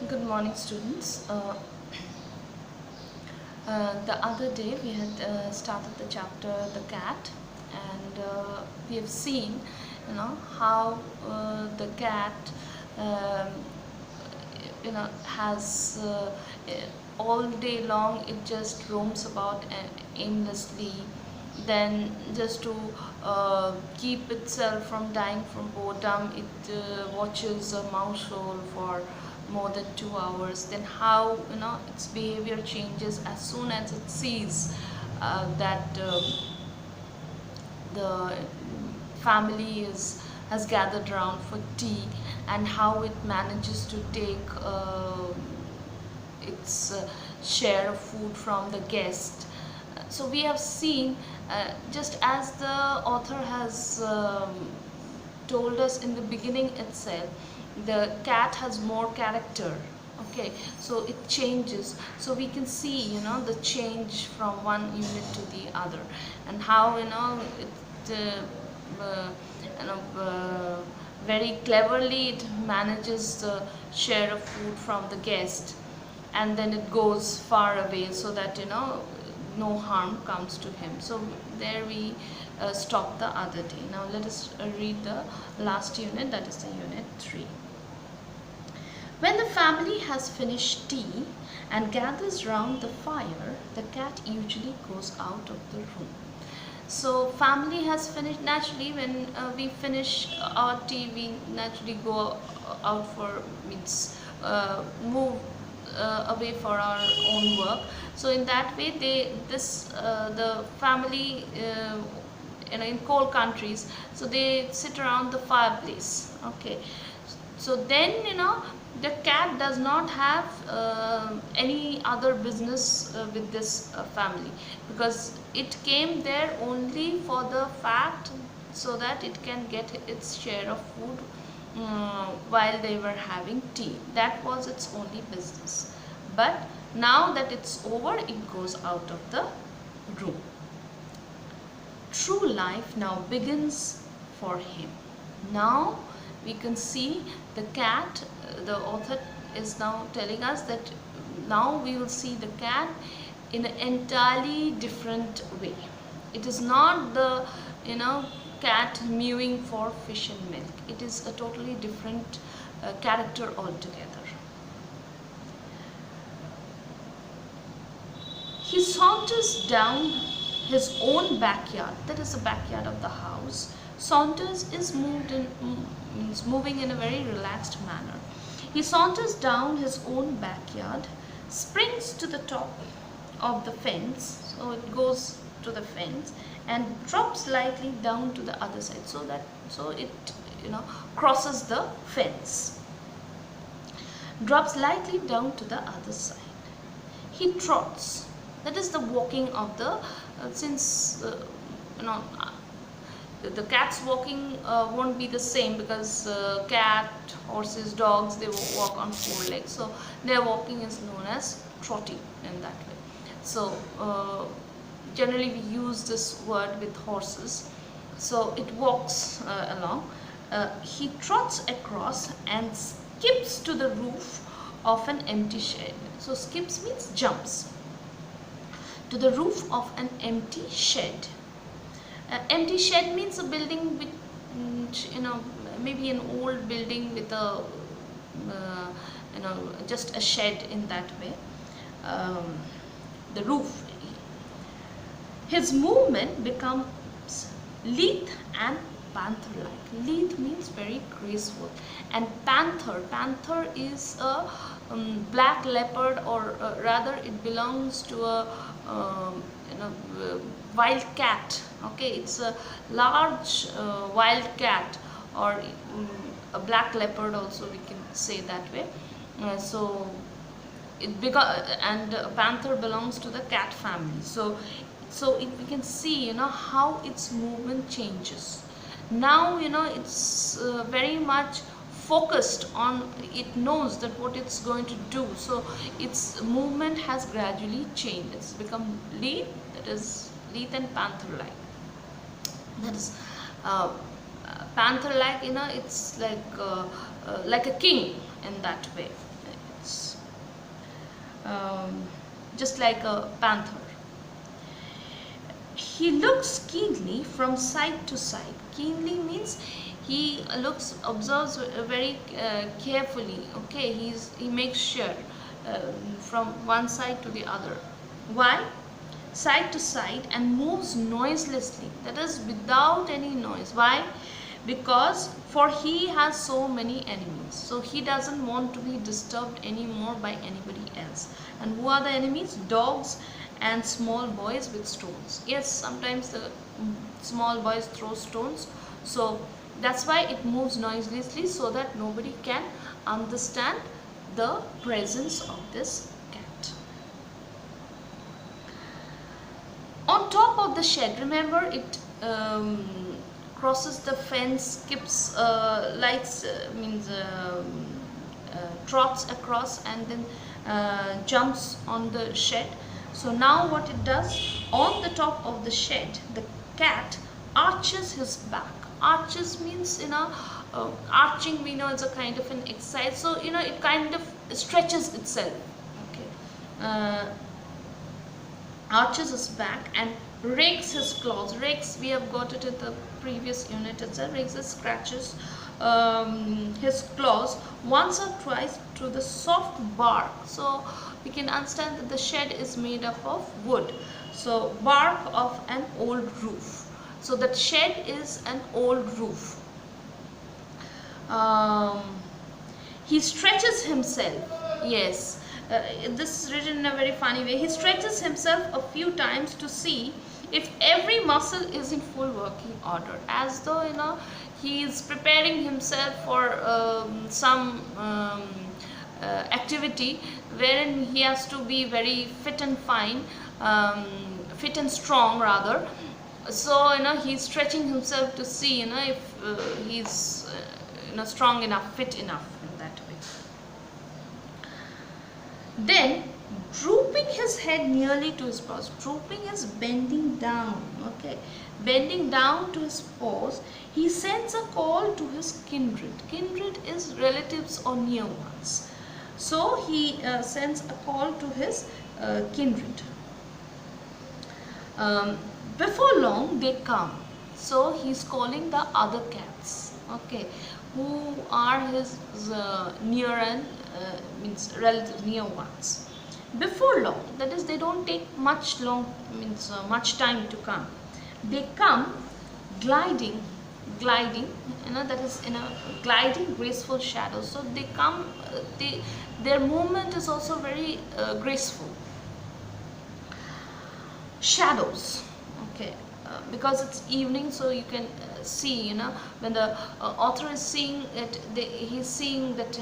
Good morning, students. The other day we had started the chapter "The Cat," and we have seen, how the cat, um, has all day long it just roams about aimlessly. Then just to keep itself from dying from boredom, it watches a mouse hole for more than 2 hours. Then how its behavior changes as soon as it sees that the family is has gathered around for tea, and how it manages to take its share of food from the guest. So we have seen, just as the author has told us in the beginning itself, the cat has more character. Okay, so it changes. So we can see, the change from one unit to the other, and how it very cleverly it manages the share of food from the guest, and then it goes far away so that no harm comes to him. So there we stop the other day. Now let us read the last unit, that is the unit 3. When the family has finished tea and gathers round the fire, the cat usually goes out of the room. So family has finished. Naturally, when we finish our tea, we naturally go out for means move away for our own work. So in that way, the family in cold countries, so they sit around the fireplace. Okay, so then the cat does not have any other business with this family, because it came there only for the fact so that it can get its share of food while they were having tea. That was its only business. But now that it's over, it goes out of the room. True life now begins for him. Now we can see the cat, the author is now telling us that now we will see the cat in an entirely different way. It is not the cat mewing for fish and milk. It is a totally different character altogether. He saunters down his own backyard, that is the backyard of the house. Saunters is moving in a very relaxed manner. He saunters down his own backyard, springs to the top of the fence, so it goes to the fence, and drops lightly down to the other side, so it crosses the fence. Drops lightly down to the other side. He trots. That is the walking of the since the cat's walking won't be the same, because cat, horses, dogs, they walk on 4 legs, so their walking is known as trotting in that way. So generally we use this word with horses. So it walks along. He trots across and skips to the roof of an empty shed. So skips means jumps to the roof of an empty shed. Empty shed means a building with maybe an old building with a just a shed in that way. The roof. His movement becomes lithe and panther-like. Lithe means very graceful, and panther is a black leopard, or rather it belongs to a wild cat. Okay, it's a large wild cat, or a black leopard also we can say that way. So and panther belongs to the cat family. So we can see how its movement changes. Now it's very much focused on, it knows that what it's going to do, so its movement has gradually changed. It's become lithe, that is lithe and panther-like. That is panther-like, it's like a king in that way. It's um, just like a panther. He looks keenly from side to side. Keenly means he observes very carefully. Okay, he makes sure from one side to the other. Why? Side to side, and moves noiselessly, that is without any noise. Why? Because for he has so many enemies, so he doesn't want to be disturbed anymore by anybody else. And who are the enemies? Dogs and small boys with stones. Yes, sometimes the small boys throw stones, so that's why it moves noiselessly, so that nobody can understand the presence of this cat. On top of the shed, remember, it crosses the fence, skips, trots across, and then jumps on the shed. So now what it does, on the top of the shed, the cat arches his back. Arches means, arching, we know it's a kind of an exercise, so it kind of stretches itself. Okay, arches his back and rakes his claws. Rakes, we have got it in the previous unit itself. Rakes, scratches his claws once or twice through the soft bark. So we can understand that the shed is made up of wood, so bark of an old roof. So that shed is an old roof. He stretches himself. Yes, this is written in a very funny way. He stretches himself a few times to see if every muscle is in full working order, as though he is preparing himself for some activity wherein he has to be very fit and fine, fit and strong rather. So he's stretching himself to see if he's strong enough, fit enough in that way. Then, drooping his head nearly to his paws. Drooping is bending down. Okay, bending down to his paws, he sends a call to his kindred. Kindred is relatives or near ones. So he sends a call to his kindred. Before long they come. So he's calling the other cats. Okay, who are his near and means relatives, near ones. Before long, that is, they don't take much time to come. They come gliding, that is in a gliding graceful shadow. So they come, their movement is also very graceful. Shadows. Okay, because it's evening, so you can see, when the author is seeing it, he's seeing that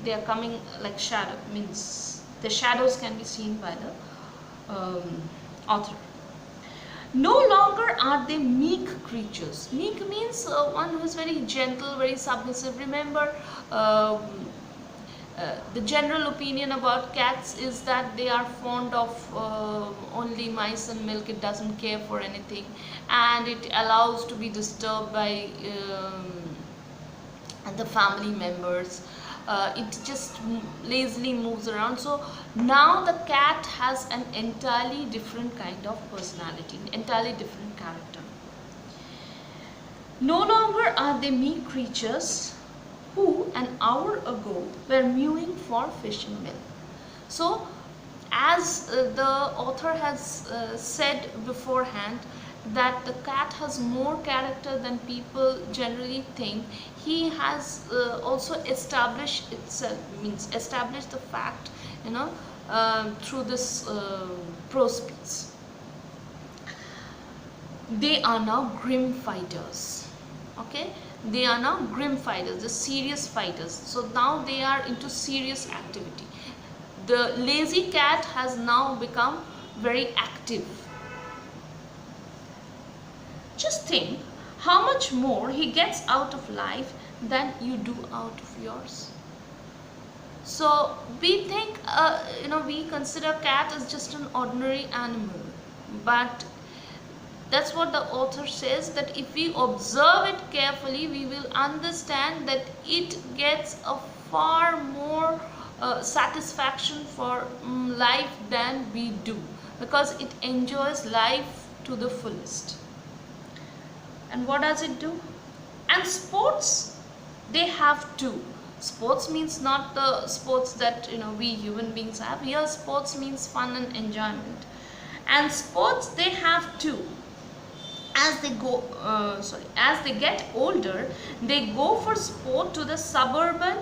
they are coming like shadow, means the shadows can be seen by the author. No longer are they meek creatures. Meek means one who is very gentle, very submissive. Remember, the general opinion about cats is that they are fond of only mice and milk. It doesn't care for anything, and it allows to be disturbed by the family members. It just lazily moves around. So now the cat has an entirely different kind of personality, entirely different character. No longer are they meek creatures who an hour ago were mewing for fish and milk. So as the author has said beforehand, that the cat has more character than people generally think, he has also established the fact through this prose piece. They are now grim fighters. Okay, they are now grim fighters, the serious fighters. So now they are into serious activity. The lazy cat has now become very active. Just think how much more he gets out of life than you do out of yours. So we think, we consider cat as just an ordinary animal, but that's what the author says, that if we observe it carefully, we will understand that it gets a far more satisfaction for life than we do, because it enjoys life to the fullest. And what does it do? And sports, they have too. Sports means not the sports that we human beings have. Here sports means fun and enjoyment. And sports, they have too. As they go as they get older, they go for sport to the suburban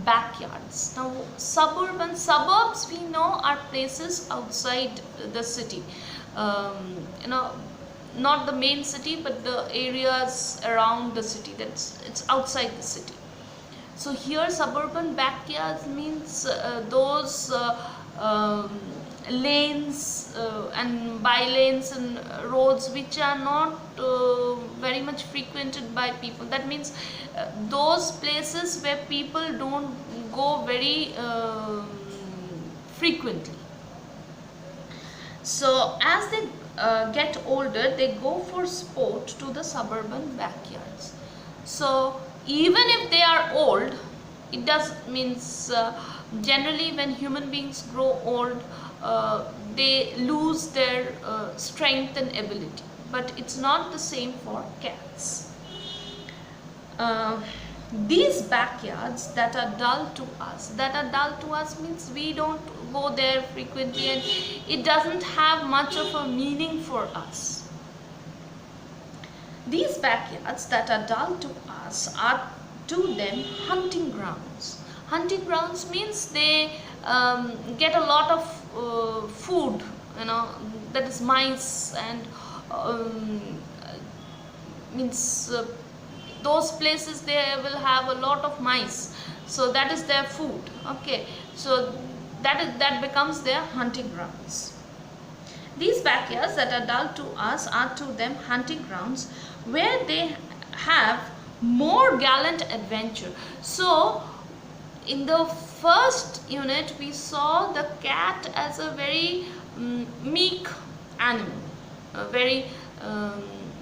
backyards. Now suburbs, we know, are places outside the city, not the main city, but the areas around the city, it's outside the city. So here suburban backyards means those lanes and by lanes and roads which are not very much frequented by people. That means those places where people don't go very frequently. So as they get older, they go for sport to the suburban backyards. So even if they are old, it does means generally when human beings grow old, they lose their strength and ability, but it's not the same for cats. These backyards that are dull to us means we don't go there frequently and it doesn't have much of a meaning for us. These backyards that are dull to us are to them hunting grounds. Hunting grounds means they get a lot of food, that is mice, and means those places they will have a lot of mice, so that is their food. Okay, so that becomes their hunting grounds. These backyards that are dull to us are to them hunting grounds, where they have more gallant adventure. So in the first unit we saw the cat as a very meek animal, very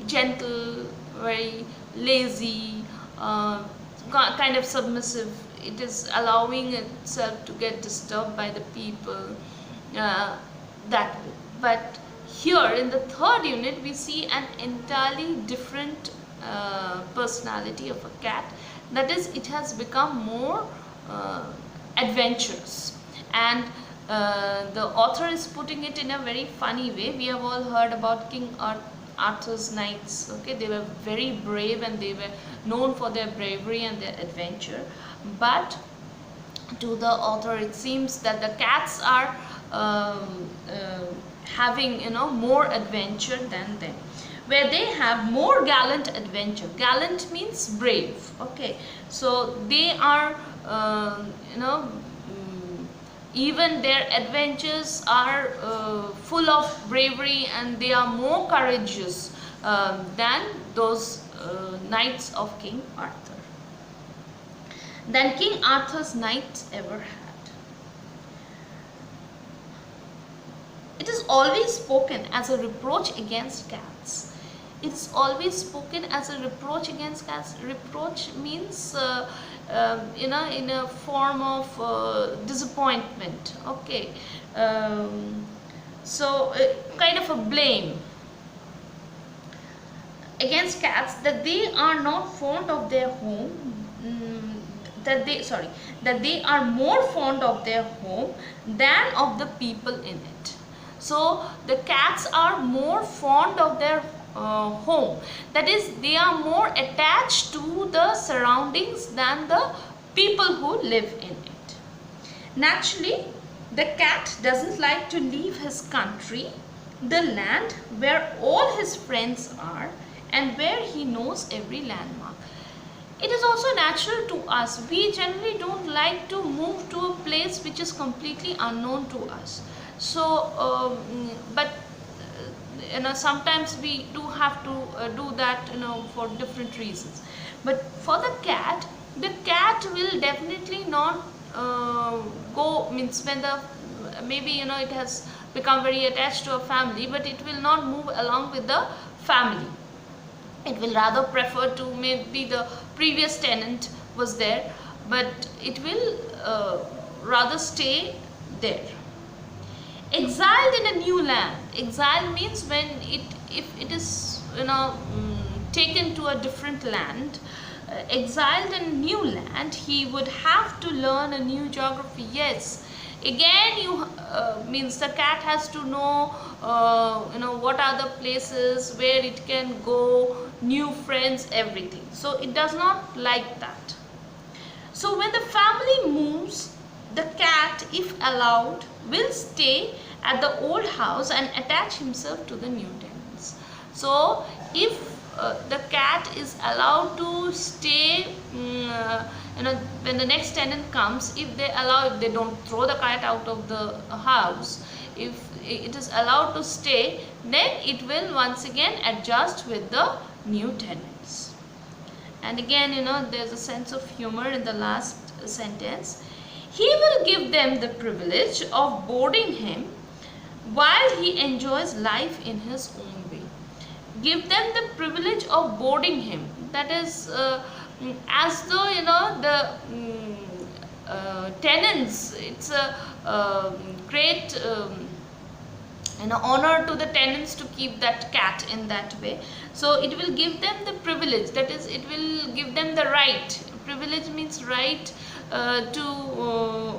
gentle, very lazy, kind of submissive. It is allowing itself to get disturbed by the people, that way. But here in the third unit we see an entirely different personality of a cat. That is, it has become more adventurous, and the author is putting it in a very funny way. We have all heard about King Arthur's knights. Okay, they were very brave and they were known for their bravery and their adventure, but to the author it seems that the cats are having more adventure than them, where they have more gallant adventure. Gallant means brave. Okay, so they are even their adventures are full of bravery, and they are more courageous than those knights of King Arthur, than King Arthur's knights ever had. It is always spoken as a reproach against cats. It's always spoken as a reproach against cats. Reproach means in a form of disappointment. Okay, so kind of a blame against cats, that they are not fond of their home, that they are more fond of their home than of the people in it. So the cats are more fond of their home, that is, they are more attached to the surroundings than the people who live in it. Naturally, the cat doesn't like to leave his country, the land where all his friends are and where he knows every landmark. It is also natural to us. We generally don't like to move to a place which is completely unknown to us. So, but sometimes we do have to do that, for different reasons. But for the cat will definitely not go, means when the maybe it has become very attached to a family, but it will not move along with the family. It will rather prefer to, maybe the previous tenant was there, but it will rather stay there. Exiled in a new land. Exile means when if it is taken to a different land. Exiled in a new land, he would have to learn a new geography. Yes, again you means the cat has to know what are the places where it can go, new friends, everything. So it does not like that. So when the family moves, the cat, if allowed, will stay at the old house and attach himself to the new tenants. So if the cat is allowed to stay, when the next tenant comes, if they don't throw the cat out of the house, if it is allowed to stay, then it will once again adjust with the new tenants. And again, there's a sense of humor in the last sentence. He will give them the privilege of boarding him while he enjoys life in his own way. Give them the privilege of boarding him. That is as though the tenants. It's a great honor to the tenants to keep that cat in that way. So it will give them the privilege. That is, it will give them the right. Privilege means right to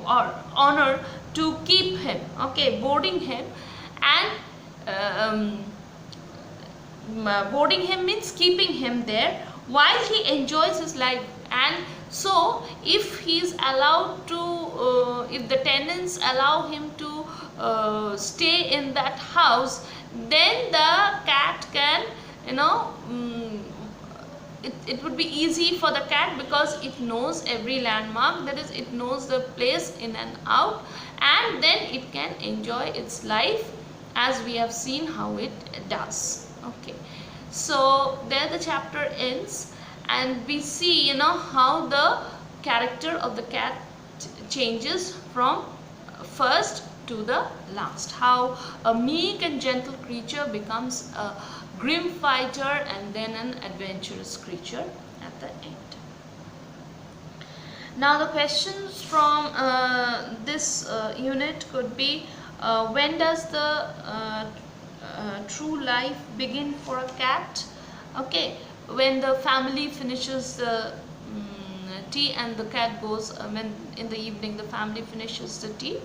or honor to keep him. Okay, boarding him, and boarding him means keeping him there while he enjoys his life. And so if he is allowed to if the tenants allow him to stay in that house, then the cat can it would be easy for the cat, because it knows every landmark, that is, it knows the place in and out, and then it can enjoy its life as we have seen how it does. Okay, so there the chapter ends, and we see how the character of the cat changes from first to the last, how a meek and gentle creature becomes a grim fighter and then an adventurous creature at the end. Now the questions from this unit could be, when does the true life begin for a cat? Okay, when the family finishes the tea and the cat goes, when in the evening the family finishes the tea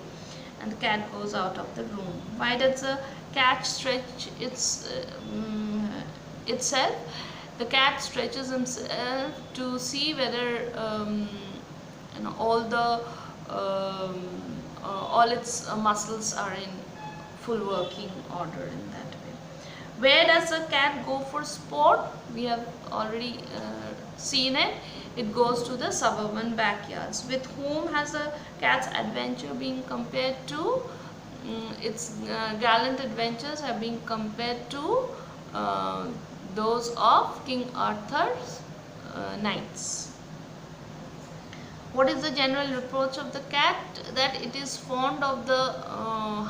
and the cat goes out of the room. Why does the cat stretch itself? The cat stretches himself to see whether all its muscles are in full working order in that way. Where does the cat go for sport? We have already seen it. It goes to the suburban backyards. With whom has the cat's adventure been compared to? Its gallant adventures have been compared to those of King Arthur's knights. What is the general reproach of the cat? That it is fond of the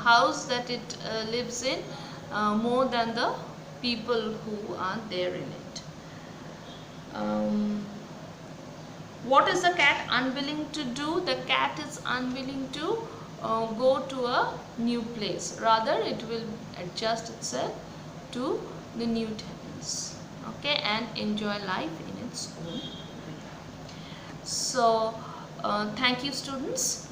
house that it lives in more than the people who are there in it. What is the cat unwilling to do? The cat is unwilling to go to a new place. Rather, it will adjust itself to the new tenants, okay, and enjoy life in its own way. So, thank you, students.